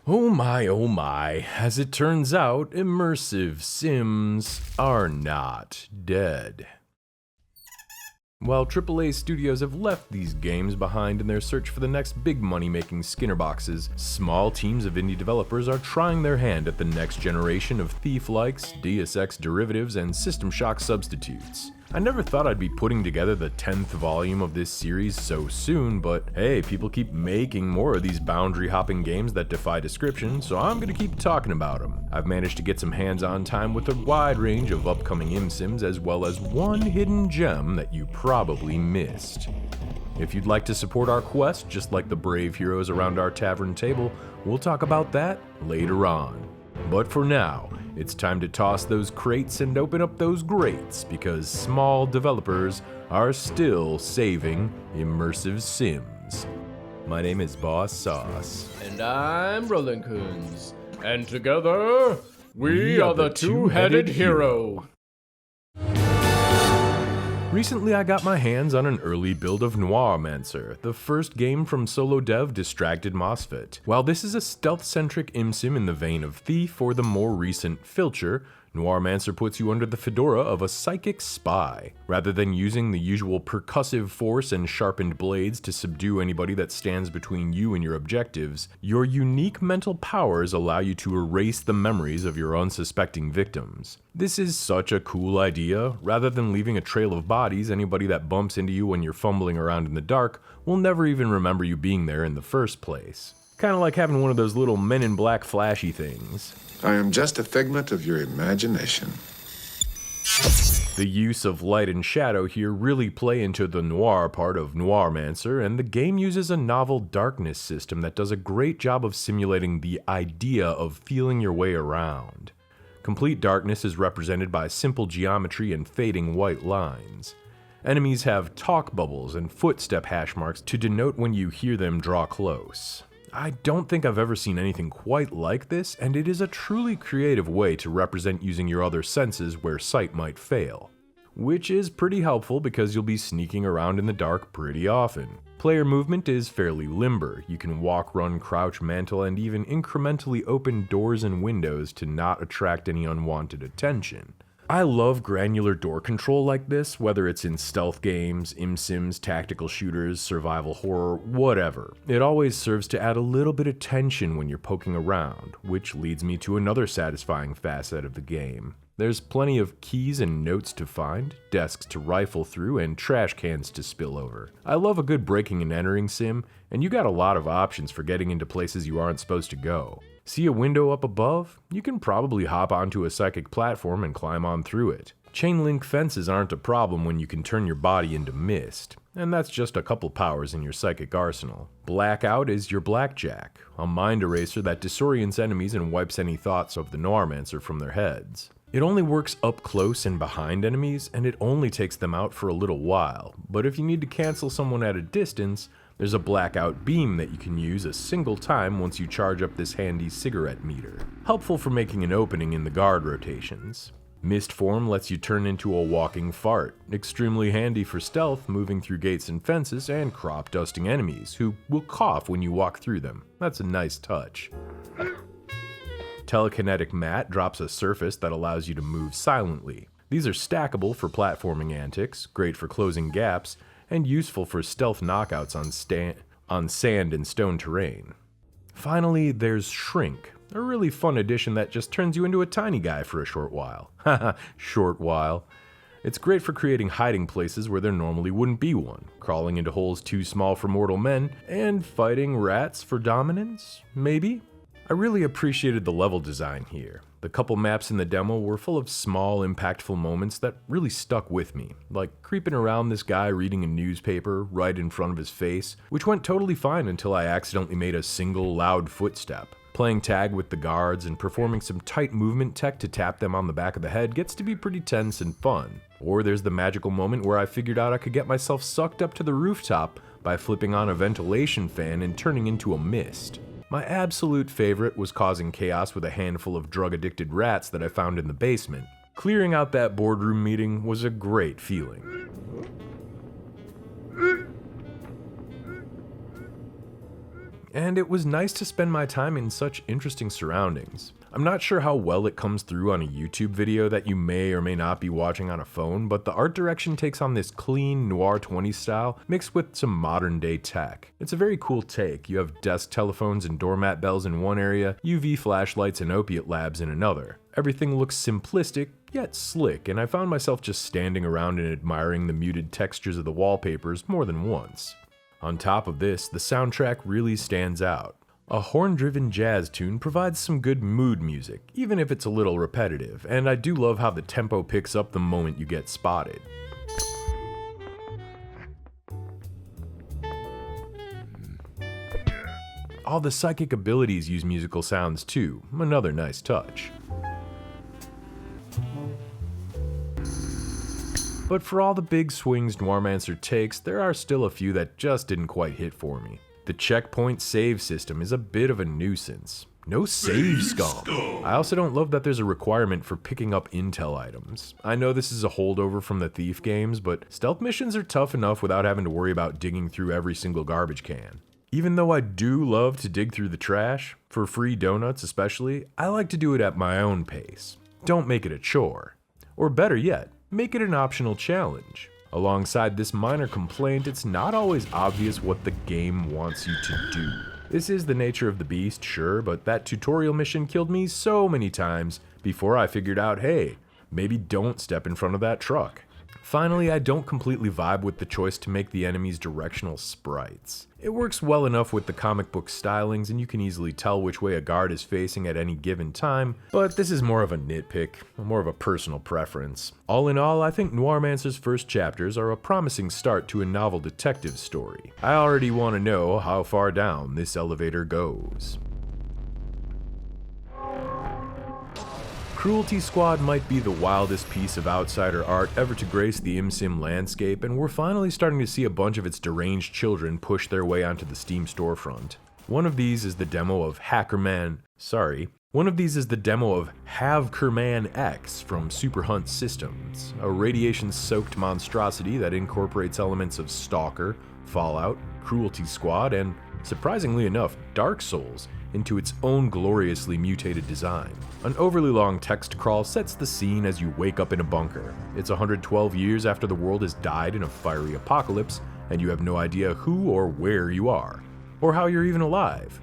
Oh my, as it turns out, immersive sims are not dead. While AAA studios have left these games behind in their search for the next big money-making Skinner boxes, small teams of indie developers are trying their hand at the next generation of Thief-likes, Deus Ex derivatives, and System Shock substitutes. I never thought I'd be putting together the 10th volume of this series so soon, but hey, people keep making more of these boundary-hopping games that defy description, so I'm gonna keep talking about them. I've managed to get some hands-on time with a wide range of upcoming Imsims, as well as one hidden gem that you probably missed. If you'd like to support our quest, just like the brave heroes around our tavern table, we'll talk about that later on. But for now, it's time to toss those crates and open up those grates, because small developers are still saving immersive sims. My name is Boss Sauce. And I'm Rollincoons. And together, we are the two-headed hero. Recently, I got my hands on an early build of Noirmancer, the first game from solo dev Distracted Mosfet. While this is a stealth-centric Imsim in the vein of Thief or the more recent Filcher, Noirmancer puts you under the fedora of a psychic spy. Rather than using the usual percussive force and sharpened blades to subdue anybody that stands between you and your objectives, your unique mental powers allow you to erase the memories of your unsuspecting victims. This is such a cool idea. Rather than leaving a trail of bodies, anybody that bumps into you when you're fumbling around in the dark will never even remember you being there in the first place. Kinda like having one of those little Men in Black flashy things. I am just a figment of your imagination. The use of light and shadow here really play into the noir part of Noirmancer, and the game uses a novel darkness system that does a great job of simulating the idea of feeling your way around. Complete darkness is represented by simple geometry and fading white lines. Enemies have talk bubbles and footstep hash marks to denote when you hear them draw close. I don't think I've ever seen anything quite like this, and it is a truly creative way to represent using your other senses where sight might fail. Which is pretty helpful because you'll be sneaking around in the dark pretty often. Player movement is fairly limber. You can walk, run, crouch, mantle, and even incrementally open doors and windows to not attract any unwanted attention. I love granular door control like this, whether it's in stealth games, imsims, tactical shooters, survival horror, whatever. It always serves to add a little bit of tension when you're poking around, which leads me to another satisfying facet of the game. There's plenty of keys and notes to find, desks to rifle through, and trash cans to spill over. I love a good breaking and entering sim, and you got a lot of options for getting into places you aren't supposed to go. See a window up above? You can probably hop onto a psychic platform and climb on through it. Chain link fences aren't a problem when you can turn your body into mist, and that's just a couple powers in your psychic arsenal. Blackout is your blackjack, a mind eraser that disorients enemies and wipes any thoughts of the Noirmancer from their heads. It only works up close and behind enemies, and it only takes them out for a little while, but if you need to cancel someone at a distance, there's a blackout beam that you can use a single time once you charge up this handy cigarette meter. Helpful for making an opening in the guard rotations. Mist form lets you turn into a walking fart, extremely handy for stealth, moving through gates and fences, and crop dusting enemies, who will cough when you walk through them. That's a nice touch. Telekinetic mat drops a surface that allows you to move silently. These are stackable for platforming antics, great for closing gaps, and useful for stealth knockouts on sand and stone terrain. Finally, there's Shrink, a really fun addition that just turns you into a tiny guy for a short while. Haha, short while. It's great for creating hiding places where there normally wouldn't be one, crawling into holes too small for mortal men, and fighting rats for dominance, maybe? I really appreciated the level design here. The couple maps in the demo were full of small, impactful moments that really stuck with me, like creeping around this guy reading a newspaper right in front of his face, which went totally fine until I accidentally made a single loud footstep. Playing tag with the guards and performing some tight movement tech to tap them on the back of the head gets to be pretty tense and fun. Or there's the magical moment where I figured out I could get myself sucked up to the rooftop by flipping on a ventilation fan and turning into a mist. My absolute favorite was causing chaos with a handful of drug-addicted rats that I found in the basement. Clearing out that boardroom meeting was a great feeling. and it was nice to spend my time in such interesting surroundings. I'm not sure how well it comes through on a YouTube video that you may or may not be watching on a phone, but the art direction takes on this clean noir 20s style mixed with some modern day tech. It's a very cool take. You have desk telephones and doormat bells in one area, UV flashlights and opiate labs in another. Everything looks simplistic, yet slick, and I found myself just standing around and admiring the muted textures of the wallpapers more than once. On top of this, the soundtrack really stands out. A horn-driven jazz tune provides some good mood music, even if it's a little repetitive, and I do love how the tempo picks up the moment you get spotted. All the psychic abilities use musical sounds too, another nice touch. But for all the big swings Noirmancer takes, there are still a few that just didn't quite hit for me. The checkpoint save system is a bit of a nuisance. No save scum. I also don't love that there's a requirement for picking up intel items. I know this is a holdover from the Thief games, but stealth missions are tough enough without having to worry about digging through every single garbage can. Even though I do love to dig through the trash, for free donuts especially, I like to do it at my own pace. Don't make it a chore. Or better yet, make it an optional challenge. Alongside this minor complaint, it's not always obvious what the game wants you to do. This is the nature of the beast, sure, but that tutorial mission killed me so many times before I figured out, hey, maybe don't step in front of that truck. Finally, I don't completely vibe with the choice to make the enemies directional sprites. It works well enough with the comic book stylings and you can easily tell which way a guard is facing at any given time, but this is more of a nitpick, more of a personal preference. All in all, I think Noirmancer's first chapters are a promising start to a novel detective story. I already want to know how far down this elevator goes. Cruelty Squad might be the wildest piece of outsider art ever to grace the Imsim landscape, and we're finally starting to see a bunch of its deranged children push their way onto the Steam storefront. One of these is the demo of havkerman-x from Super Hunt Systems, a radiation-soaked monstrosity that incorporates elements of Stalker, Fallout, Cruelty Squad, and, surprisingly enough, Dark Souls into its own gloriously mutated design. An overly long text crawl sets the scene as you wake up in a bunker. It's 112 years after the world has died in a fiery apocalypse, and you have no idea who or where you are, or how you're even alive.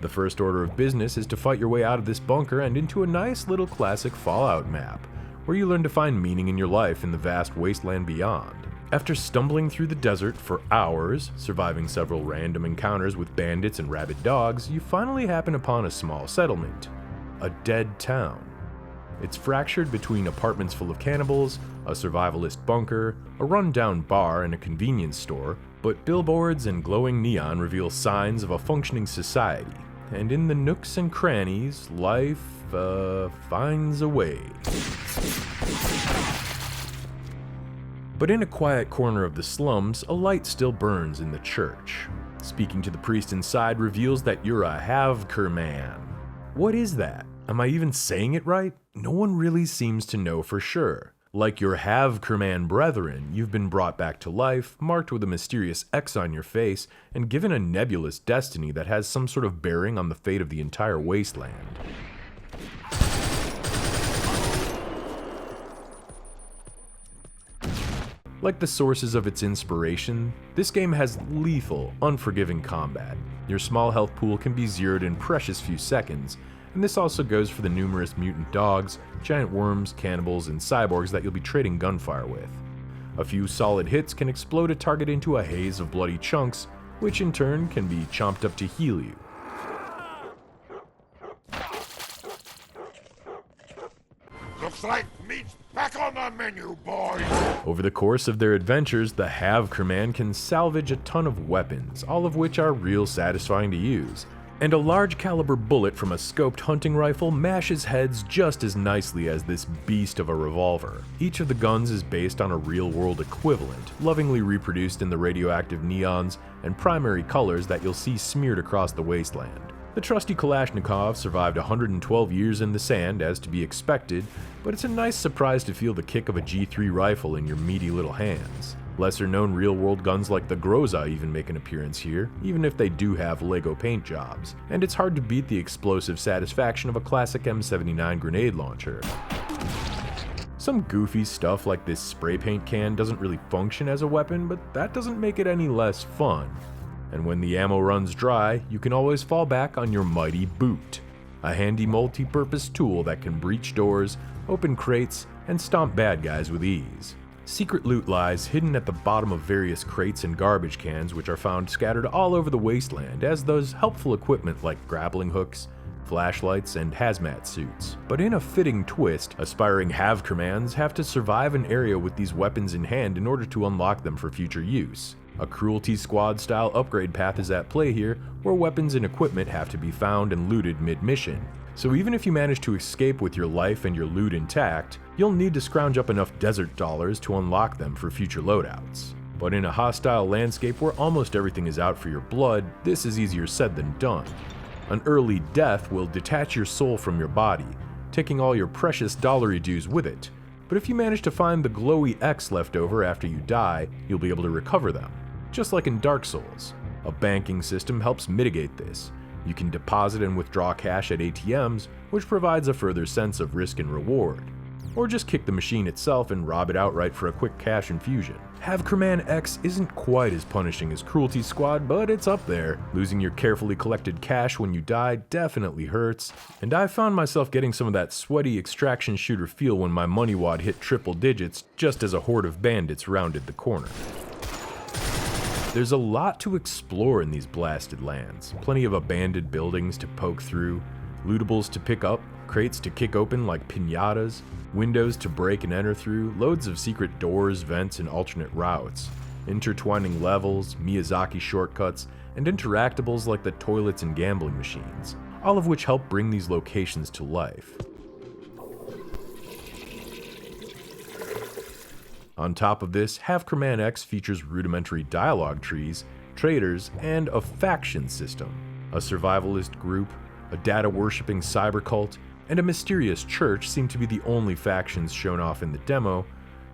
The first order of business is to fight your way out of this bunker and into a nice little classic Fallout map, where you learn to find meaning in your life in the vast wasteland beyond. After stumbling through the desert for hours, surviving several random encounters with bandits and rabid dogs, you finally happen upon a small settlement. A dead town. It's fractured between apartments full of cannibals, a survivalist bunker, a rundown bar, and a convenience store, but billboards and glowing neon reveal signs of a functioning society. And in the nooks and crannies, life, finds a way. But in a quiet corner of the slums, a light still burns in the church. Speaking to the priest inside reveals that you're a HAVKER-MAN. What is that? Am I even saying it right? No one really seems to know for sure. Like your HAVKER-MAN brethren, you've been brought back to life, marked with a mysterious X on your face, and given a nebulous destiny that has some sort of bearing on the fate of the entire wasteland. Like the sources of its inspiration, this game has lethal, unforgiving combat. Your small health pool can be zeroed in precious few seconds, and this also goes for the numerous mutant dogs, giant worms, cannibals, and cyborgs that you'll be trading gunfire with. A few solid hits can explode a target into a haze of bloody chunks, which in turn can be chomped up to heal you. Looks like meat's back on the menu, boys! Over the course of their adventures, the HAVKER-MAN can salvage a ton of weapons, all of which are real satisfying to use. And a large caliber bullet from a scoped hunting rifle mashes heads just as nicely as this beast of a revolver. Each of the guns is based on a real-world equivalent, lovingly reproduced in the radioactive neons and primary colors that you'll see smeared across the wasteland. The trusty Kalashnikov survived 112 years in the sand, as to be expected, but it's a nice surprise to feel the kick of a G3 rifle in your meaty little hands. Lesser known real-world guns like the Groza even make an appearance here, even if they do have Lego paint jobs, and it's hard to beat the explosive satisfaction of a classic M79 grenade launcher. Some goofy stuff like this spray paint can doesn't really function as a weapon, but that doesn't make it any less fun. And when the ammo runs dry, you can always fall back on your mighty boot, a handy multi-purpose tool that can breach doors, open crates, and stomp bad guys with ease. Secret loot lies hidden at the bottom of various crates and garbage cans, which are found scattered all over the wasteland, as does helpful equipment like grappling hooks, flashlights, and hazmat suits. But in a fitting twist, aspiring HAVKER-MANs have to survive an area with these weapons in hand in order to unlock them for future use. A Cruelty squad style upgrade path is at play here, where weapons and equipment have to be found and looted mid-mission. So even if you manage to escape with your life and your loot intact, you'll need to scrounge up enough desert dollars to unlock them for future loadouts. But in a hostile landscape where almost everything is out for your blood, this is easier said than done. An early death will detach your soul from your body, taking all your precious dollary dues with it. But if you manage to find the glowy X left over after you die, you'll be able to recover them. Just like in Dark Souls. A banking system helps mitigate this. You can deposit and withdraw cash at ATMs, which provides a further sense of risk and reward. Or just kick the machine itself and rob it outright for a quick cash infusion. havkerman-x isn't quite as punishing as Cruelty Squad, but it's up there. Losing your carefully collected cash when you die definitely hurts, and I found myself getting some of that sweaty extraction shooter feel when my money wad hit triple digits just as a horde of bandits rounded the corner. There's a lot to explore in these blasted lands. Plenty of abandoned buildings to poke through, lootables to pick up, crates to kick open like piñatas, windows to break and enter through, loads of secret doors, vents, and alternate routes, intertwining levels, Miyazaki shortcuts, and interactables like the toilets and gambling machines, all of which help bring these locations to life. On top of this, HAVKER-MAN-X features rudimentary dialogue trees, traders, and a faction system. A survivalist group, a data-worshipping cyber cult, and a mysterious church seem to be the only factions shown off in the demo,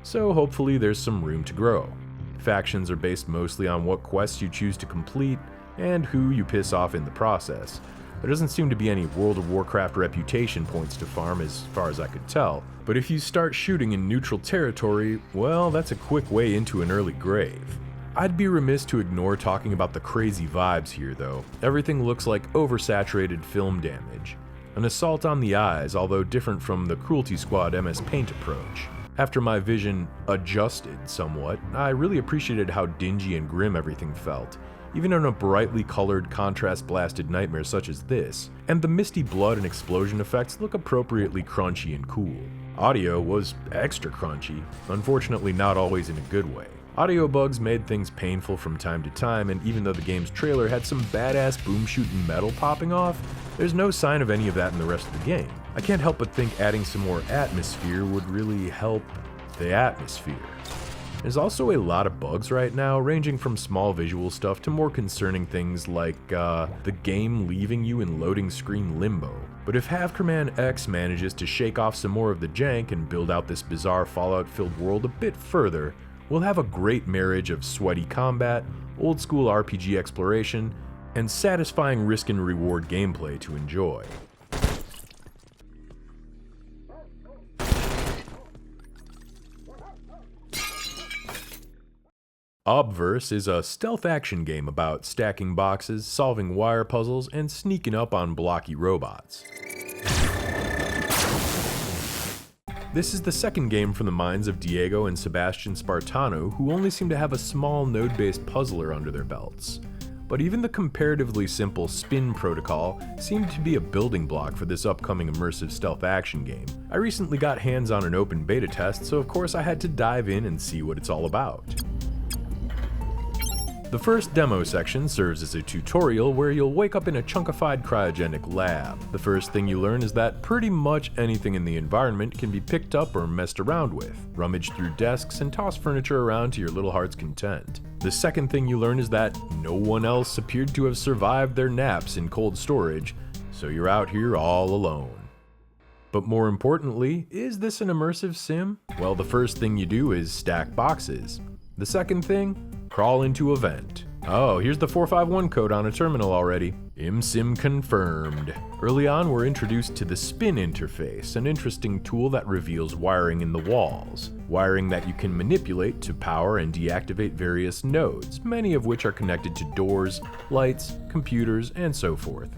so hopefully there's some room to grow. Factions are based mostly on what quests you choose to complete, and who you piss off in the process. There doesn't seem to be any World of Warcraft reputation points to farm as far as I could tell, but if you start shooting in neutral territory, well, that's a quick way into an early grave. I'd be remiss to ignore talking about the crazy vibes here though. Everything looks like oversaturated film damage. An assault on the eyes, although different from the Cruelty Squad MS Paint approach. After my vision adjusted somewhat, I really appreciated how dingy and grim everything felt, even in a brightly colored, contrast-blasted nightmare such as this, and the misty blood and explosion effects look appropriately crunchy and cool. Audio was extra crunchy, unfortunately not always in a good way. Audio bugs made things painful from time to time, and even though the game's trailer had some badass boom-shooting metal popping off, there's no sign of any of that in the rest of the game. I can't help but think adding some more atmosphere would really help the atmosphere. There's also a lot of bugs right now, ranging from small visual stuff to more concerning things like the game leaving you in loading screen limbo. But if HAVKER-MAN-X manages to shake off some more of the jank and build out this bizarre Fallout-filled world a bit further, we'll have a great marriage of sweaty combat, old-school RPG exploration, and satisfying risk and reward gameplay to enjoy. OBVERSE is a stealth action game about stacking boxes, solving wire puzzles, and sneaking up on blocky robots. This is the second game from the minds of Diego and Sebastian Spartano, who only seem to have a small node-based puzzler under their belts. But even the comparatively simple spin protocol seemed to be a building block for this upcoming immersive stealth action game. I recently got hands on an open beta test, so of course I had to dive in and see what it's all about. The first demo section serves as a tutorial where you'll wake up in a chunkified cryogenic lab. The first thing you learn is that pretty much anything in the environment can be picked up or messed around with. Rummage through desks and toss furniture around to your little heart's content. The second thing you learn is that no one else appeared to have survived their naps in cold storage, so you're out here all alone. But more importantly, is this an immersive sim? Well, the first thing you do is stack boxes. The second thing, crawl into a vent. Oh, here's the 451 code on a terminal already. Imsim confirmed. Early on, we're introduced to the spin interface, an interesting tool that reveals wiring in the walls. Wiring that you can manipulate to power and deactivate various nodes, many of which are connected to doors, lights, computers, and so forth.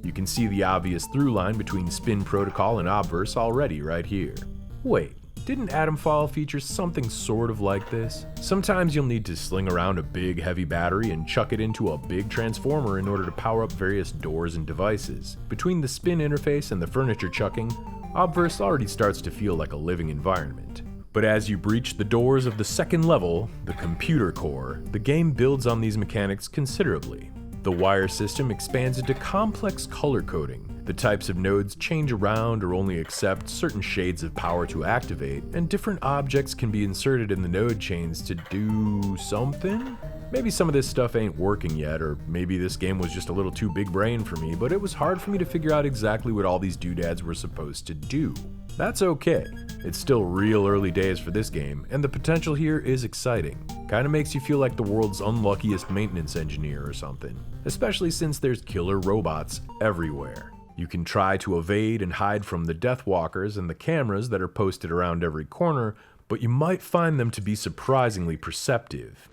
You can see the obvious through line between Spin Protocol and OBVERSE already right here. Wait, didn't Atomfall feature something sort of like this? Sometimes you'll need to sling around a big heavy battery and chuck it into a big transformer in order to power up various doors and devices. Between the spin interface and the furniture chucking, OBVERSE already starts to feel like a living environment. But as you breach the doors of the second level, the computer core, the game builds on these mechanics considerably. The wire system expands into complex color coding. The types of nodes change around or only accept certain shades of power to activate, and different objects can be inserted in the node chains to do something? Maybe some of this stuff ain't working yet, or maybe this game was just a little too big brain for me, but it was hard for me to figure out exactly what all these doodads were supposed to do. That's okay. It's still real early days for this game, and the potential here is exciting. Kinda makes you feel like the world's unluckiest maintenance engineer or something, especially since there's killer robots everywhere. You can try to evade and hide from the Deathwalkers and the cameras that are posted around every corner, but you might find them to be surprisingly perceptive.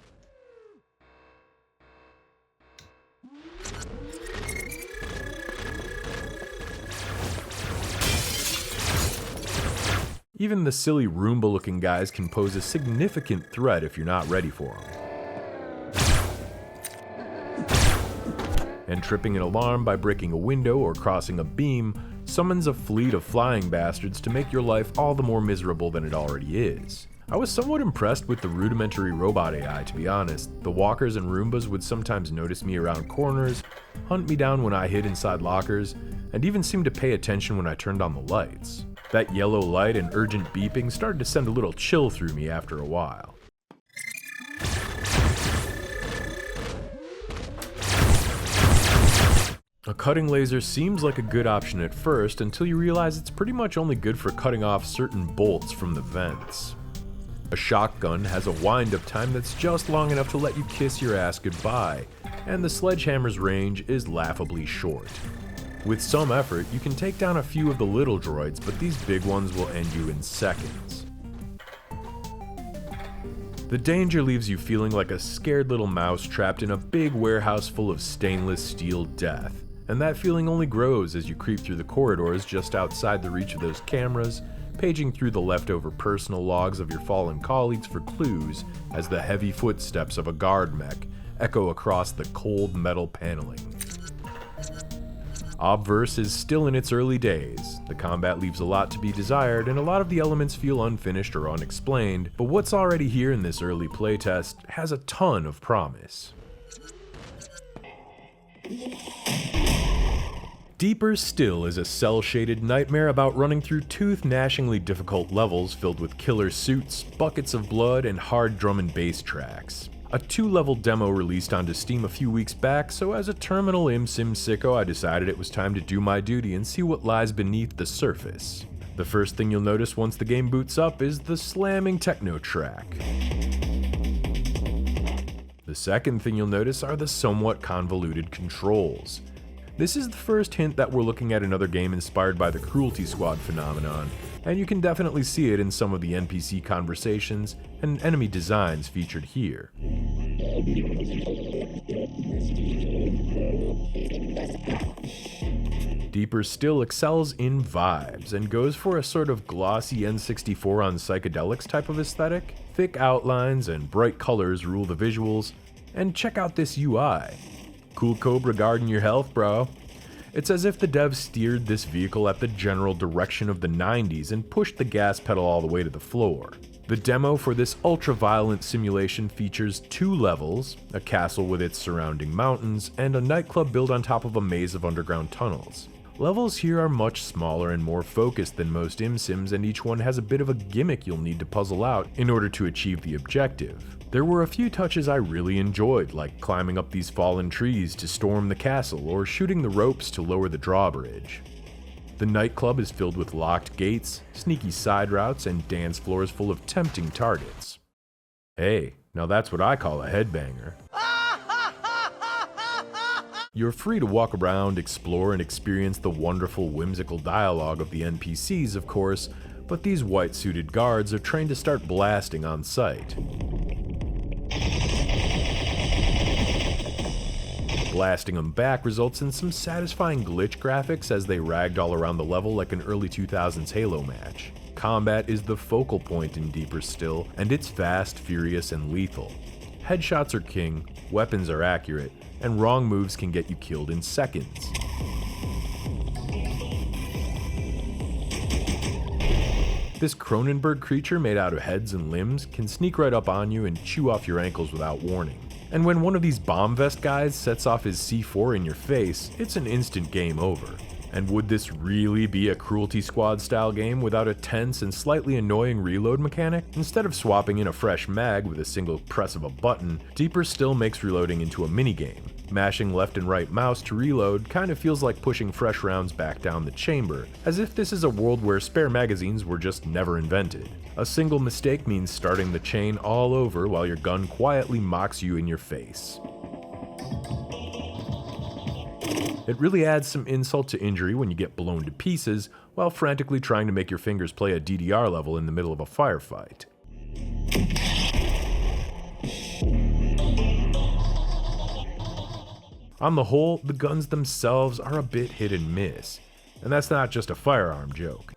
Even the silly Roomba-looking guys can pose a significant threat if you're not ready for them. And tripping an alarm by breaking a window or crossing a beam summons a fleet of flying bastards to make your life all the more miserable than it already is. I was somewhat impressed with the rudimentary robot AI, to be honest. The walkers and Roombas would sometimes notice me around corners, hunt me down when I hid inside lockers, and even seemed to pay attention when I turned on the lights. That yellow light and urgent beeping started to send a little chill through me after a while. A cutting laser seems like a good option at first until you realize it's pretty much only good for cutting off certain bolts from the vents. A shotgun has a wind-up time that's just long enough to let you kiss your ass goodbye, and the sledgehammer's range is laughably short. With some effort, you can take down a few of the little droids, but these big ones will end you in seconds. The danger leaves you feeling like a scared little mouse trapped in a big warehouse full of stainless steel death, and that feeling only grows as you creep through the corridors just outside the reach of those cameras, paging through the leftover personal logs of your fallen colleagues for clues as the heavy footsteps of a guard mech echo across the cold metal paneling. OBVERSE is still in its early days. The combat leaves a lot to be desired, and a lot of the elements feel unfinished or unexplained, but what's already here in this early playtest has a ton of promise. Deeper Still is a cel-shaded nightmare about running through tooth-gnashingly difficult levels filled with killer suits, buckets of blood, and hard drum and bass tracks. A 2-level demo released onto Steam a few weeks back, so as a terminal Imsim sicko, I decided it was time to do my duty and see what lies beneath the surface. The first thing you'll notice once the game boots up is the slamming techno track. The second thing you'll notice are the somewhat convoluted controls. This is the first hint that we're looking at another game inspired by the Cruelty Squad phenomenon, and you can definitely see it in some of the NPC conversations and enemy designs featured here. Deeper Still excels in vibes and goes for a sort of glossy N64 on psychedelics type of aesthetic. Thick outlines and bright colors rule the visuals, and check out this UI. Cool Cobra guarding your health, bro. It's as if the devs steered this vehicle at the general direction of the 90s and pushed the gas pedal all the way to the floor. The demo for this ultra-violent simulation features 2 levels, a castle with its surrounding mountains, and a nightclub built on top of a maze of underground tunnels. Levels here are much smaller and more focused than most Imsims, and each one has a bit of a gimmick you'll need to puzzle out in order to achieve the objective. There were a few touches I really enjoyed, like climbing up these fallen trees to storm the castle or shooting the ropes to lower the drawbridge. The nightclub is filled with locked gates, sneaky side routes, and dance floors full of tempting targets. Hey, Now that's what I call a headbanger. You're free to walk around, explore, and experience the wonderful, whimsical dialogue of the NPCs, of course, but these white-suited guards are trained to start blasting on sight. Blasting them back results in some satisfying glitch graphics as they ragdoll around the level like an early 2000s Halo match. Combat is the focal point in Deeper Still, and it's fast, furious, and lethal. Headshots are king, weapons are accurate, and wrong moves can get you killed in seconds. This Cronenberg creature made out of heads and limbs can sneak right up on you and chew off your ankles without warning. And when one of these bomb vest guys sets off his C4 in your face, it's an instant game over. And would this really be a Cruelty Squad style game without a tense and slightly annoying reload mechanic? Instead of swapping in a fresh mag with a single press of a button, Deeper Still makes reloading into a minigame. Mashing left and right mouse to reload kind of feels like pushing fresh rounds back down the chamber, as if this is a world where spare magazines were just never invented. A single mistake means starting the chain all over while your gun quietly mocks you in your face. It really adds some insult to injury when you get blown to pieces while frantically trying to make your fingers play a DDR level in the middle of a firefight. On the whole, the guns themselves are a bit hit and miss, and that's not just a firearm joke.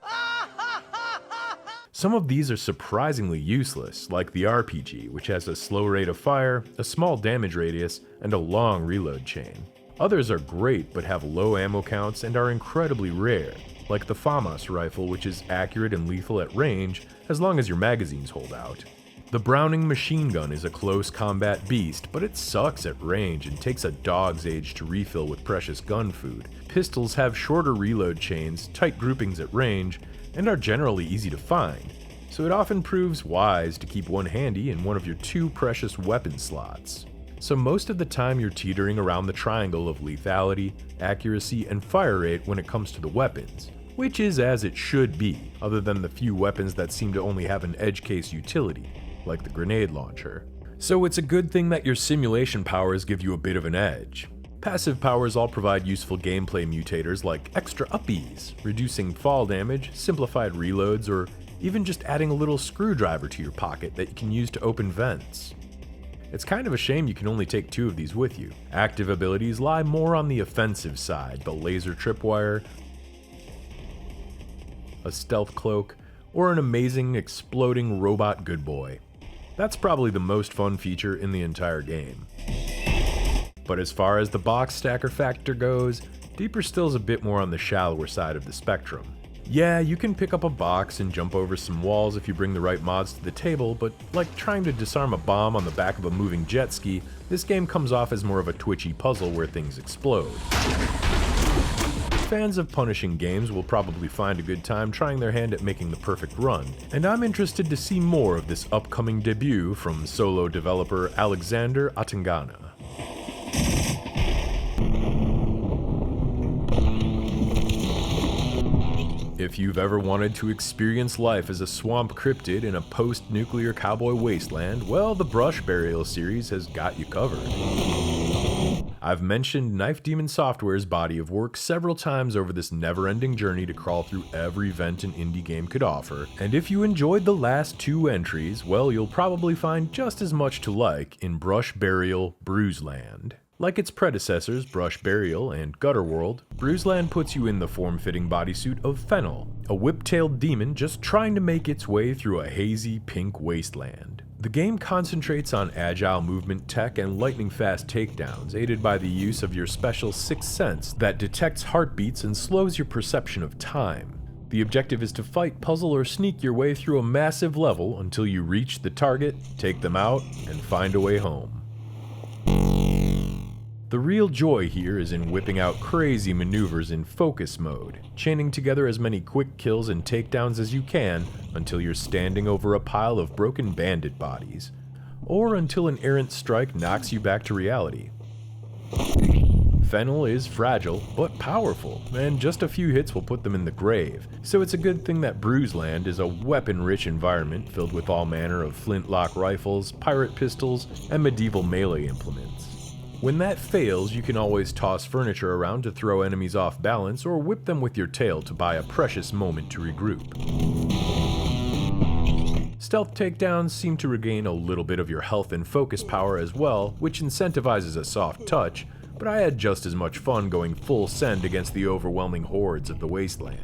Some of these are surprisingly useless, like the RPG, which has a slow rate of fire, a small damage radius, and a long reload chain. Others are great but have low ammo counts and are incredibly rare, like the FAMAS rifle, which is accurate and lethal at range as long as your magazines hold out. The Browning machine gun is a close combat beast, but it sucks at range and takes a dog's age to refill with precious gun food. Pistols have shorter reload chains, tight groupings at range, and are generally easy to find, so it often proves wise to keep one handy in one of your 2 precious weapon slots. So most of the time you're teetering around the triangle of lethality, accuracy, and fire rate when it comes to the weapons, which is as it should be, other than the few weapons that seem to only have an edge case utility, like the grenade launcher. So it's a good thing that your simulation powers give you a bit of an edge. Passive powers all provide useful gameplay mutators like extra uppies, reducing fall damage, simplified reloads, or even just adding a little screwdriver to your pocket that you can use to open vents. It's kind of a shame you can only take 2 of these with you. Active abilities lie more on the offensive side, the laser tripwire, a stealth cloak, or an amazing exploding robot good boy. That's probably the most fun feature in the entire game. But as far as the box stacker factor goes, Deeper Still is a bit more on the shallower side of the spectrum. Yeah, you can pick up a box and jump over some walls if you bring the right mods to the table, but like trying to disarm a bomb on the back of a moving jet ski, this game comes off as more of a twitchy puzzle where things explode. Fans of punishing games will probably find a good time trying their hand at making the perfect run, and I'm interested to see more of this upcoming debut from solo developer Alexander Atangana. If you've ever wanted to experience life as a swamp cryptid in a post-nuclear cowboy wasteland, well, the Brush Burial series has got you covered. I've mentioned Knife Demon Software's body of work several times over this never-ending journey to crawl through every vent an indie game could offer, and if you enjoyed the last 2 entries, well, you'll probably find just as much to like in Brush Burial BRUISELAND. Like its predecessors, Brush Burial and Gutter World, BRUISELAND puts you in the form-fitting bodysuit of Fennel, a whip-tailed demon just trying to make its way through a hazy pink wasteland. The game concentrates on agile movement tech and lightning-fast takedowns, aided by the use of your special sixth sense that detects heartbeats and slows your perception of time. The objective is to fight, puzzle, or sneak your way through a massive level until you reach the target, take them out, and find a way home. The real joy here is in whipping out crazy maneuvers in focus mode, chaining together as many quick kills and takedowns as you can until you're standing over a pile of broken bandit bodies, or until an errant strike knocks you back to reality. Fennel is fragile, but powerful, and just a few hits will put them in the grave, so it's a good thing that BRUISELAND is a weapon-rich environment filled with all manner of flintlock rifles, pirate pistols, and medieval melee implements. When that fails, you can always toss furniture around to throw enemies off balance or whip them with your tail to buy a precious moment to regroup. Stealth takedowns seem to regain a little bit of your health and focus power as well, which incentivizes a soft touch, but I had just as much fun going full send against the overwhelming hordes of the wasteland.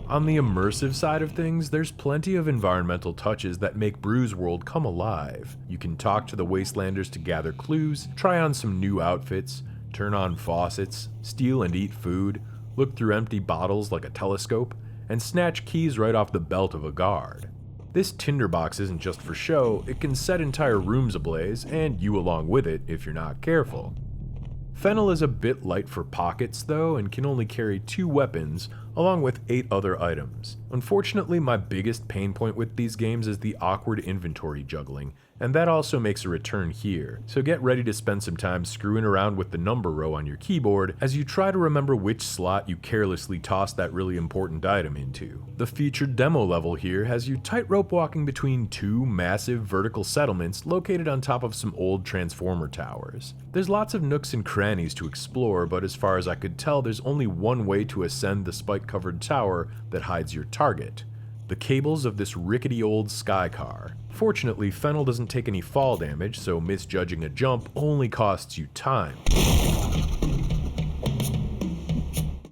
On the immersive side of things, there's plenty of environmental touches that make Bruise World come alive. You can talk to the wastelanders to gather clues, try on some new outfits, turn on faucets, steal and eat food, look through empty bottles like a telescope, and snatch keys right off the belt of a guard. This tinderbox isn't just for show, it can set entire rooms ablaze, and you along with it if you're not careful. Fennel is a bit light for pockets though, and can only carry 2 weapons, along with 8 other items. Unfortunately, my biggest pain point with these games is the awkward inventory juggling, and that also makes a return here, so get ready to spend some time screwing around with the number row on your keyboard as you try to remember which slot you carelessly tossed that really important item into. The featured demo level here has you tightrope walking between 2 massive vertical settlements located on top of some old transformer towers. There's lots of nooks and crannies to explore, but as far as I could tell, there's only one way to ascend the spike-covered tower that hides your target: the cables of this rickety old sky car. Fortunately, Fennel doesn't take any fall damage, so misjudging a jump only costs you time.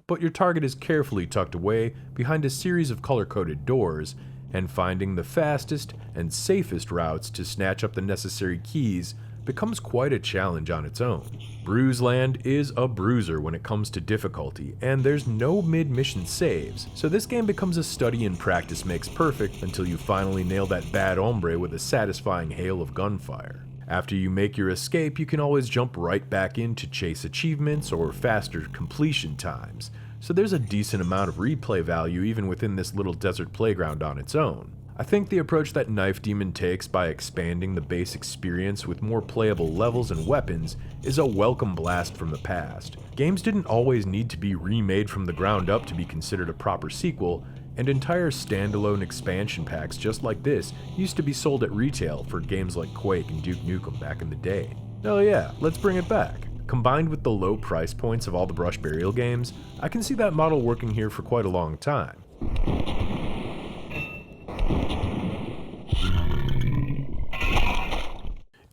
But your target is carefully tucked away behind a series of color-coded doors, and finding the fastest and safest routes to snatch up the necessary keys becomes quite a challenge on its own. BRUISELAND is a bruiser when it comes to difficulty, and there's no mid-mission saves, so this game becomes a study in practice makes perfect until you finally nail that bad hombre with a satisfying hail of gunfire. After you make your escape, you can always jump right back in to chase achievements or faster completion times, so there's a decent amount of replay value even within this little desert playground on its own. I think the approach that Knife Demon takes by expanding the base experience with more playable levels and weapons is a welcome blast from the past. Games didn't always need to be remade from the ground up to be considered a proper sequel, and entire standalone expansion packs just like this used to be sold at retail for games like Quake and Duke Nukem back in the day. Hell yeah, let's bring it back. Combined with the low price points of all the Brush Burial games, I can see that model working here for quite a long time.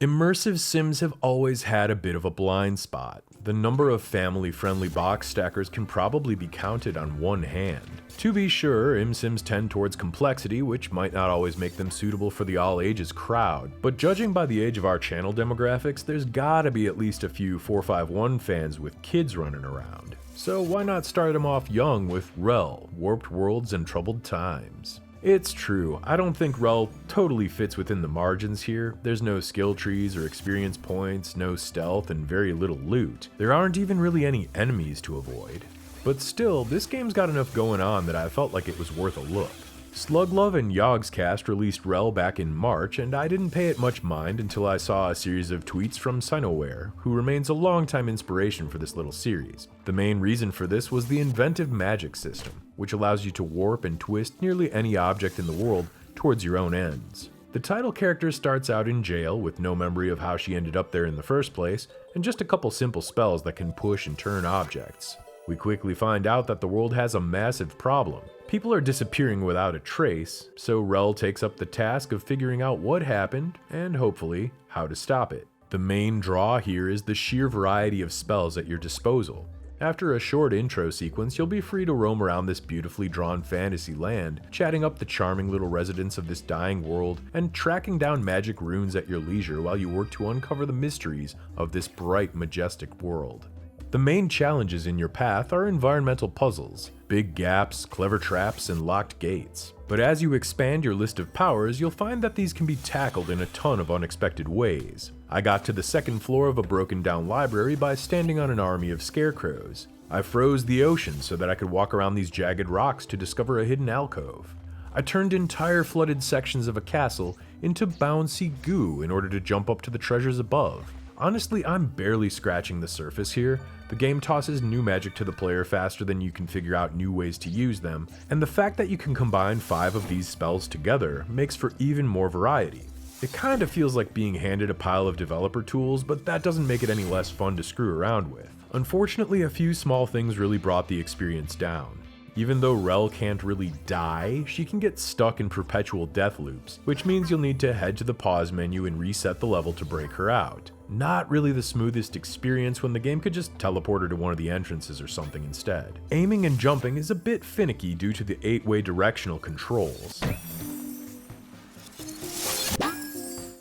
Immersive sims have always had a bit of a blind spot. The number of family-friendly box stackers can probably be counted on one hand. To be sure, Imsims tend towards complexity, which might not always make them suitable for the all-ages crowd, but judging by the age of our channel demographics, there's gotta be at least a few 451 fans with kids running around. So why not start them off young with RHELL, Warped Worlds and Troubled Times? It's true, I don't think RHELL totally fits within the margins here. There's no skill trees or experience points, no stealth, and very little loot. There aren't even really any enemies to avoid. But still, this game's got enough going on that I felt like it was worth a look. Sluglove and Yogscast released RHELL back in March, and I didn't pay it much mind until I saw a series of tweets from Sinoware, who remains a longtime inspiration for this little series. The main reason for this was the inventive magic system, which allows you to warp and twist nearly any object in the world towards your own ends. The title character starts out in jail with no memory of how she ended up there in the first place, and just a couple simple spells that can push and turn objects. We quickly find out that the world has a massive problem. People are disappearing without a trace, so RHELL takes up the task of figuring out what happened, and hopefully, how to stop it. The main draw here is the sheer variety of spells at your disposal. After a short intro sequence, you'll be free to roam around this beautifully drawn fantasy land, chatting up the charming little residents of this dying world, and tracking down magic runes at your leisure while you work to uncover the mysteries of this bright, majestic world. The main challenges in your path are environmental puzzles, big gaps, clever traps, and locked gates. But as you expand your list of powers, you'll find that these can be tackled in a ton of unexpected ways. I got to the second floor of a broken down library by standing on an army of scarecrows. I froze the ocean so that I could walk around these jagged rocks to discover a hidden alcove. I turned entire flooded sections of a castle into bouncy goo in order to jump up to the treasures above. Honestly, I'm barely scratching the surface here. The game tosses new magic to the player faster than you can figure out new ways to use them, and the fact that you can combine 5 of these spells together makes for even more variety. It kinda feels like being handed a pile of developer tools, but that doesn't make it any less fun to screw around with. Unfortunately, a few small things really brought the experience down. Even though RHELL can't really die, she can get stuck in perpetual death loops, which means you'll need to head to the pause menu and reset the level to break her out. Not really the smoothest experience when the game could just teleport her to one of the entrances or something instead. Aiming and jumping is a bit finicky due to the 8-way directional controls.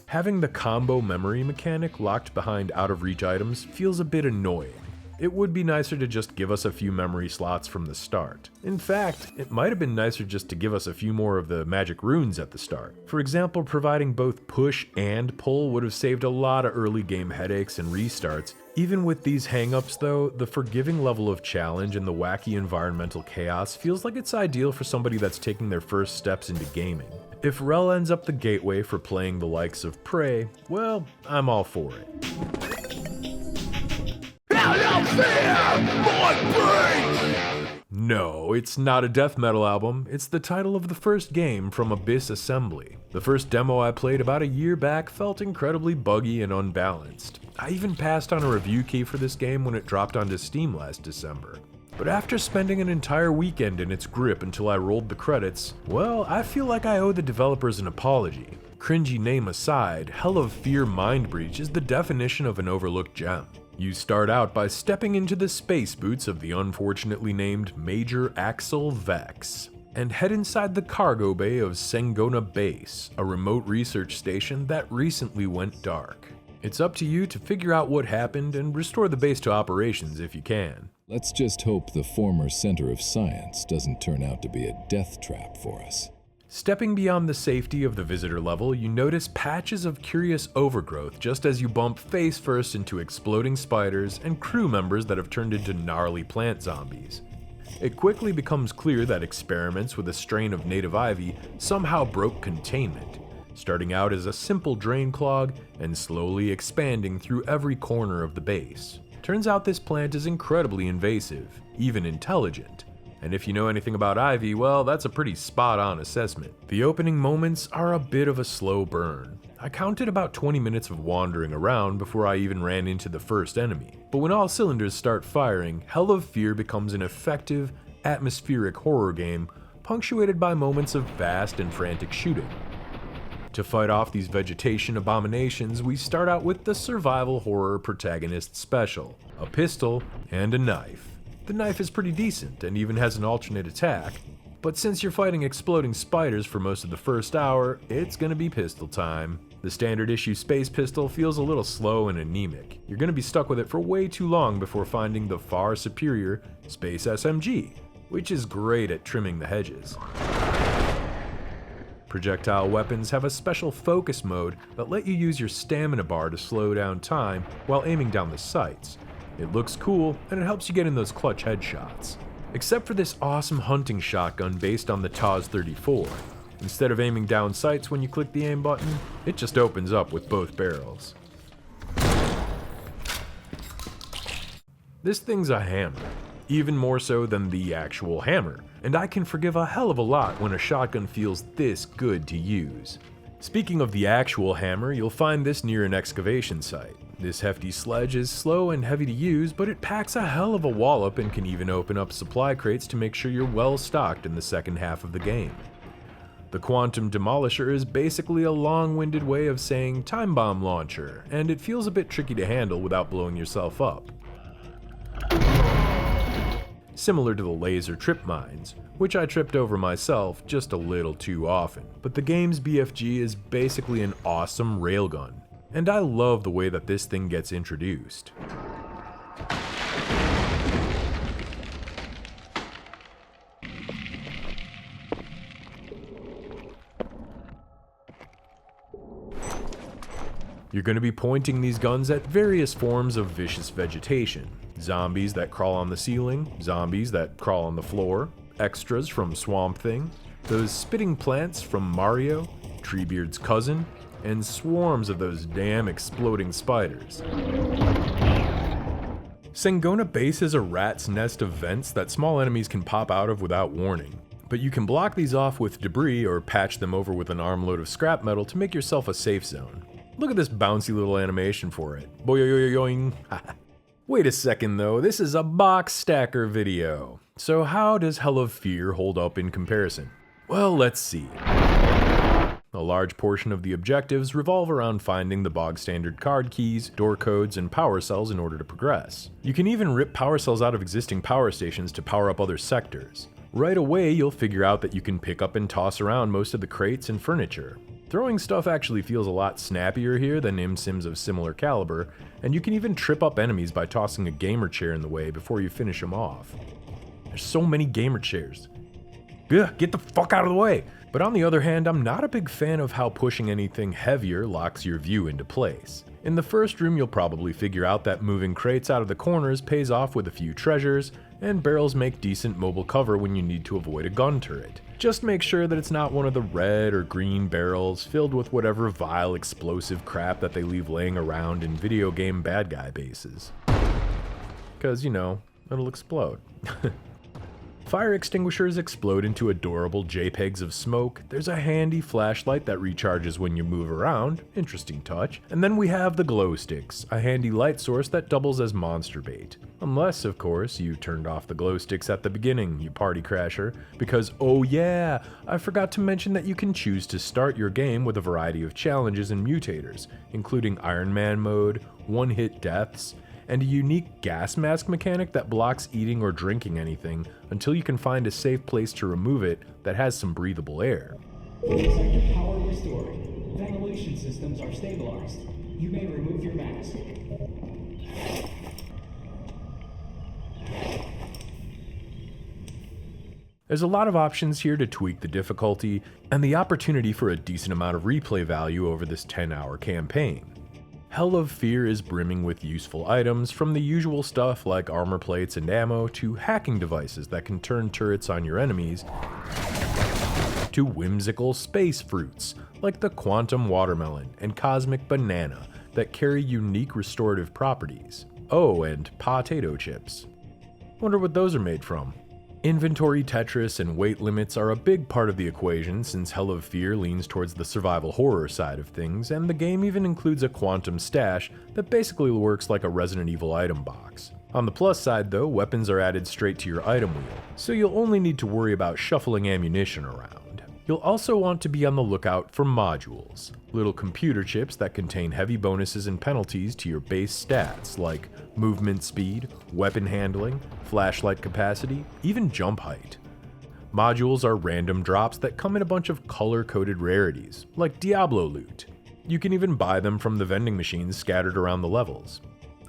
Having the combo memory mechanic locked behind out-of-reach items feels a bit annoying. It would be nicer to just give us a few memory slots from the start. In fact, it might have been nicer just to give us a few more of the magic runes at the start. For example, providing both push and pull would have saved a lot of early game headaches and restarts. Even with these hangups though, the forgiving level of challenge and the wacky environmental chaos feels like it's ideal for somebody that's taking their first steps into gaming. If RHELL ends up the gateway for playing the likes of Prey, well, I'm all for it. No, it's not a death metal album, it's the title of the first game from Abyss Assembly. The first demo I played about a year back felt incredibly buggy and unbalanced. I even passed on a review key for this game when it dropped onto Steam last December. But after spending an entire weekend in its grip until I rolled the credits, well, I feel like I owe the developers an apology. Cringy name aside, HAVKER-MAN is the definition of an overlooked gem. You start out by stepping into the space boots of the unfortunately named Major Axel Vex, and head inside the cargo bay of Sengona Base, a remote research station that recently went dark. It's up to you to figure out what happened and restore the base to operations if you can. Let's just hope the former center of science doesn't turn out to be a death trap for us. Stepping beyond the safety of the visitor level, you notice patches of curious overgrowth just as you bump face first into exploding spiders and crew members that have turned into gnarly plant zombies. It quickly becomes clear that experiments with a strain of native ivy somehow broke containment, starting out as a simple drain clog and slowly expanding through every corner of the base. Turns out this plant is incredibly invasive, even intelligent. And if you know anything about ivy, well, that's a pretty spot-on assessment. The opening moments are a bit of a slow burn. I counted about 20 minutes of wandering around before I even ran into the first enemy. But when all cylinders start firing, Hell of Fear becomes an effective, atmospheric horror game, punctuated by moments of fast and frantic shooting. To fight off these vegetation abominations, we start out with the survival horror protagonist special, a pistol and a knife. The knife is pretty decent and even has an alternate attack, but since you're fighting exploding spiders for most of the first hour, it's gonna be pistol time. The standard issue space pistol feels a little slow and anemic. You're gonna be stuck with it for way too long before finding the far superior space SMG, which is great at trimming the hedges. Projectile weapons have a special focus mode that let you use your stamina bar to slow down time while aiming down the sights. It looks cool, and it helps you get in those clutch headshots. Except for this awesome hunting shotgun based on the TAS 34. Instead of aiming down sights when you click the aim button, it just opens up with both barrels. This thing's a hammer, even more so than the actual hammer, and I can forgive a hell of a lot when a shotgun feels this good to use. Speaking of the actual hammer, you'll find this near an excavation site. This hefty sledge is slow and heavy to use, but it packs a hell of a wallop and can even open up supply crates to make sure you're well stocked in the second half of the game. The Quantum Demolisher is basically a long-winded way of saying time bomb launcher, and it feels a bit tricky to handle without blowing yourself up. Similar to the laser trip mines, which I tripped over myself just a little too often. But the game's BFG is basically an awesome railgun, and I love the way that this thing gets introduced. You're going to be pointing these guns at various forms of vicious vegetation. Zombies that crawl on the ceiling, zombies that crawl on the floor, extras from Swamp Thing, those spitting plants from Mario, Treebeard's cousin, and swarms of those damn exploding spiders. Sangona Base is a rat's nest of vents that small enemies can pop out of without warning, but you can block these off with debris or patch them over with an armload of scrap metal to make yourself a safe zone. Look at this bouncy little animation for it. Boing. Wait a second though, this is a box stacker video. So how does Hell of Fear hold up in comparison? Well, let's see. A large portion of the objectives revolve around finding the bog standard card keys, door codes, and power cells in order to progress. You can even rip power cells out of existing power stations to power up other sectors. Right away, you'll figure out that you can pick up and toss around most of the crates and furniture. Throwing stuff actually feels a lot snappier here than Imsims of similar caliber, and you can even trip up enemies by tossing a gamer chair in the way before you finish them off. There's so many gamer chairs. Ugh, get the fuck out of the way! But on the other hand, I'm not a big fan of how pushing anything heavier locks your view into place. In the first room, you'll probably figure out that moving crates out of the corners pays off with a few treasures, and barrels make decent mobile cover when you need to avoid a gun turret. Just make sure that it's not one of the red or green barrels filled with whatever vile explosive crap that they leave laying around in video game bad guy bases. 'Cause, you know, it'll explode. Fire extinguishers explode into adorable JPEGs of smoke, there's a handy flashlight that recharges when you move around, interesting touch, and then we have the glow sticks, a handy light source that doubles as monster bait. Unless, of course, you turned off the glow sticks at the beginning, you party crasher, because oh yeah, I forgot to mention that you can choose to start your game with a variety of challenges and mutators, including Iron Man mode, one-hit deaths, and a unique gas mask mechanic that blocks eating or drinking anything until you can find a safe place to remove it that has some breathable air. Sector power restored. Ventilation systems are stabilized. You may remove your mask. There's a lot of options here to tweak the difficulty, and the opportunity for a decent amount of replay value over this 10-hour campaign. Hell of Fear is brimming with useful items, from the usual stuff like armor plates and ammo, to hacking devices that can turn turrets on your enemies, to whimsical space fruits like the Quantum Watermelon and Cosmic Banana that carry unique restorative properties. Oh, and potato chips. Wonder what those are made from. Inventory Tetris and weight limits are a big part of the equation since Hell of Fear leans towards the survival horror side of things, and the game even includes a quantum stash that basically works like a Resident Evil item box. On the plus side though, weapons are added straight to your item wheel, so you'll only need to worry about shuffling ammunition around. You'll also want to be on the lookout for modules, little computer chips that contain heavy bonuses and penalties to your base stats like movement speed, weapon handling, flashlight capacity, even jump height. Modules are random drops that come in a bunch of color-coded rarities, like Diablo loot. You can even buy them from the vending machines scattered around the levels.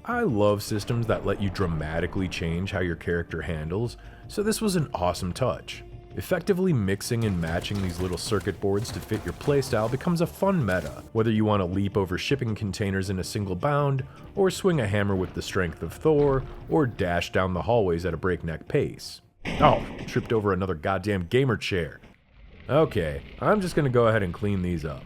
I love systems that let you dramatically change how your character handles, so this was an awesome touch. Effectively mixing and matching these little circuit boards to fit your playstyle becomes a fun meta, whether you want to leap over shipping containers in a single bound, or swing a hammer with the strength of Thor, or dash down the hallways at a breakneck pace. Oh, tripped over another goddamn gamer chair. Okay, I'm just gonna go ahead and clean these up.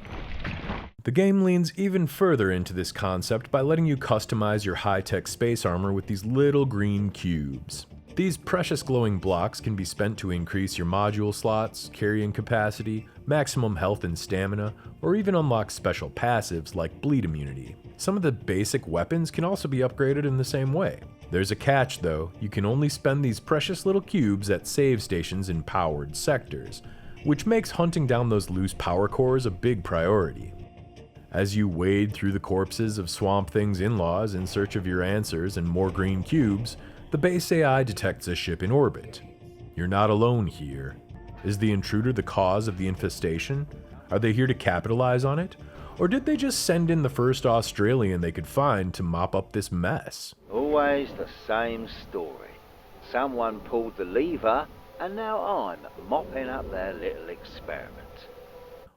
The game leans even further into this concept by letting you customize your high-tech space armor with these little green cubes. These precious glowing blocks can be spent to increase your module slots, carrying capacity, maximum health and stamina, or even unlock special passives like bleed immunity. Some of the basic weapons can also be upgraded in the same way. There's a catch though, you can only spend these precious little cubes at save stations in powered sectors, which makes hunting down those loose power cores a big priority. As you wade through the corpses of Swamp Thing's in-laws in search of your answers and more green cubes, the base AI detects a ship in orbit. You're not alone here. Is the intruder the cause of the infestation? Are they here to capitalize on it? Or did they just send in the first Australian they could find to mop up this mess? Always the same story. Someone pulled the lever, and now I'm mopping up their little experiment.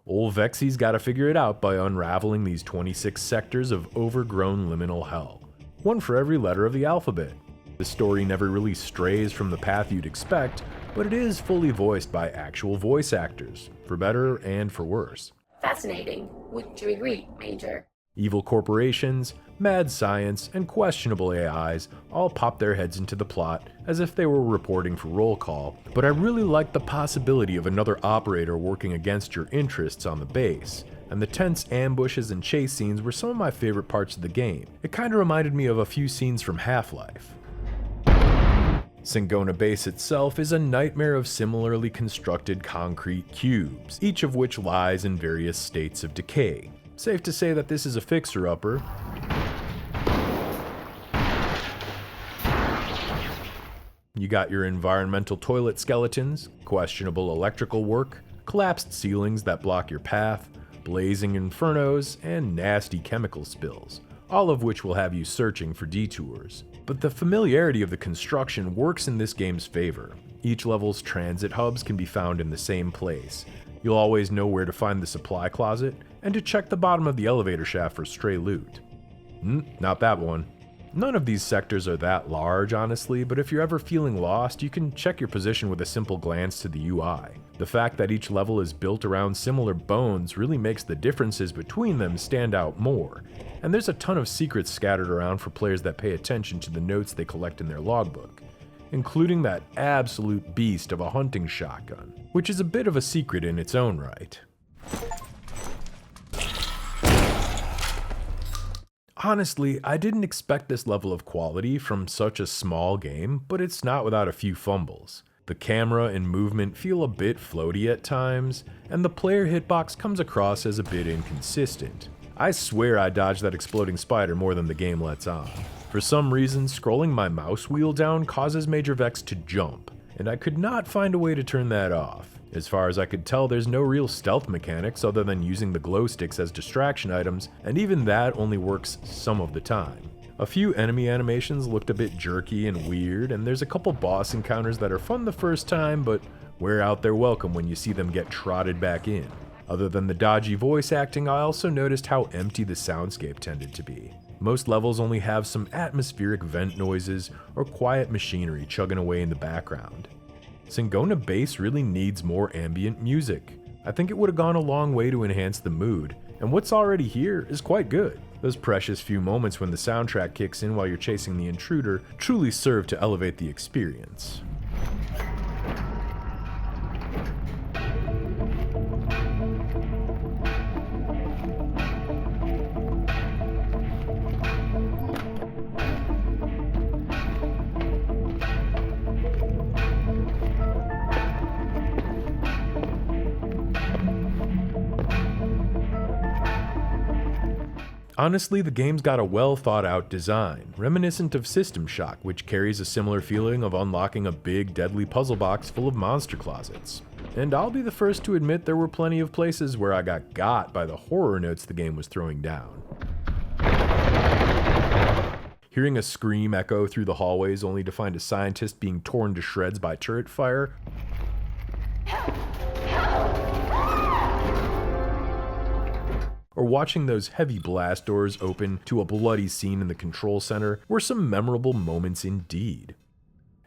Ol' Vexy's gotta figure it out by unraveling these 26 sectors of overgrown liminal hell. One for every letter of the alphabet. The story never really strays from the path you'd expect, but it is fully voiced by actual voice actors, for better and for worse. Fascinating, wouldn't you agree, Major? Evil corporations, mad science, and questionable AIs all pop their heads into the plot as if they were reporting for roll call, but I really liked the possibility of another operator working against your interests on the base, and the tense ambushes and chase scenes were some of my favorite parts of the game. It kinda reminded me of a few scenes from Half-Life. Singona Base itself is a nightmare of similarly constructed concrete cubes, each of which lies in various states of decay. Safe to say that this is a fixer-upper. You got your environmental toilet skeletons, questionable electrical work, collapsed ceilings that block your path, blazing infernos, and nasty chemical spills, all of which will have you searching for detours. But the familiarity of the construction works in this game's favor. Each level's transit hubs can be found in the same place. You'll always know where to find the supply closet, and to check the bottom of the elevator shaft for stray loot. Not that one. None of these sectors are that large, honestly, but if you're ever feeling lost, you can check your position with a simple glance to the UI. The fact that each level is built around similar bones really makes the differences between them stand out more, and there's a ton of secrets scattered around for players that pay attention to the notes they collect in their logbook, including that absolute beast of a hunting shotgun, which is a bit of a secret in its own right. Honestly, I didn't expect this level of quality from such a small game, but it's not without a few fumbles. The camera and movement feel a bit floaty at times, and the player hitbox comes across as a bit inconsistent. I swear I dodged that exploding spider more than the game lets on. For some reason, scrolling my mouse wheel down causes Major Vex to jump, and I could not find a way to turn that off. As far as I could tell, there's no real stealth mechanics other than using the glow sticks as distraction items, and even that only works some of the time. A few enemy animations looked a bit jerky and weird, and there's a couple boss encounters that are fun the first time, but wear out their welcome when you see them get trotted back in. Other than the dodgy voice acting, I also noticed how empty the soundscape tended to be. Most levels only have some atmospheric vent noises or quiet machinery chugging away in the background. Singona Base really needs more ambient music. I think it would have gone a long way to enhance the mood, and what's already here is quite good. Those precious few moments when the soundtrack kicks in while you're chasing the intruder truly serve to elevate the experience. Honestly, the game's got a well thought out design, reminiscent of System Shock, which carries a similar feeling of unlocking a big, deadly puzzle box full of monster closets. And I'll be the first to admit there were plenty of places where I got by the horror notes the game was throwing down. Hearing a scream echo through the hallways only to find a scientist being torn to shreds by turret fire, or watching those heavy blast doors open to a bloody scene in the control center were some memorable moments indeed.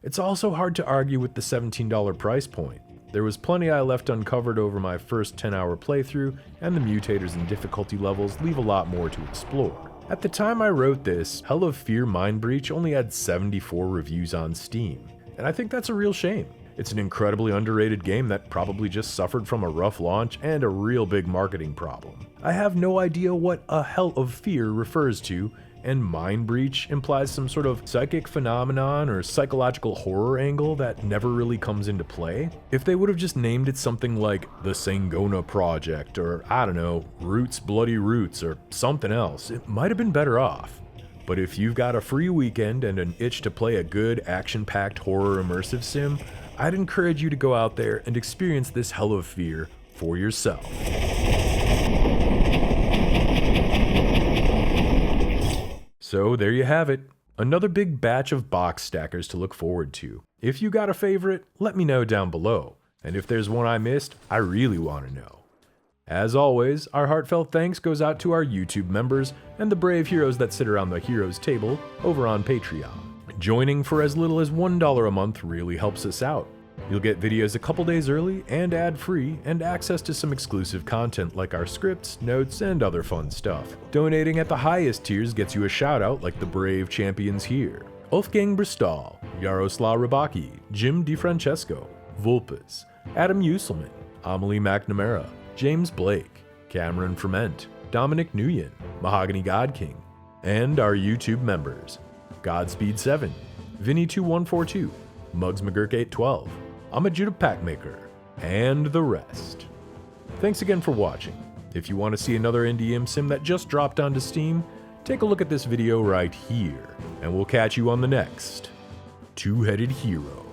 It's also hard to argue with the $17 price point. There was plenty I left uncovered over my first 10-hour playthrough, and the mutators and difficulty levels leave a lot more to explore. At the time I wrote this, Hell of Fear Mind Breach only had 74 reviews on Steam, and I think that's a real shame. It's an incredibly underrated game that probably just suffered from a rough launch and a real big marketing problem. I have no idea what a Hell of Fear refers to, and Mind Breach implies some sort of psychic phenomenon or psychological horror angle that never really comes into play. If they would have just named it something like The Singona Project, or I don't know, Roots Bloody Roots, or something else, it might have been better off. But if you've got a free weekend and an itch to play a good action-packed horror immersive sim, I'd encourage you to go out there and experience this Hell of Fear for yourself. So there you have it. Another big batch of box stackers to look forward to. If you got a favorite, let me know down below. And if there's one I missed, I really want to know. As always, our heartfelt thanks goes out to our YouTube members and the brave heroes that sit around the heroes table over on Patreon. Joining for as little as $1 a month really helps us out. You'll get videos a couple days early and ad-free, and access to some exclusive content like our scripts, notes, and other fun stuff. Donating at the highest tiers gets you a shout-out like the brave champions here: Wolfgang Bristol, Yaroslav Rybaki, Jim DiFrancesco, Vulpes, Adam Uselman, Amelie McNamara, James Blake, Cameron Ferment, Dominic Nguyen, Mahogany God King, and our YouTube members: Godspeed7, Vinny2142, Mugs McGurk812, I'm a Judah Packmaker, and the rest. Thanks again for watching. If you want to see another indie Imsim that just dropped onto Steam, take a look at this video right here, and we'll catch you on the next Two-Headed Hero.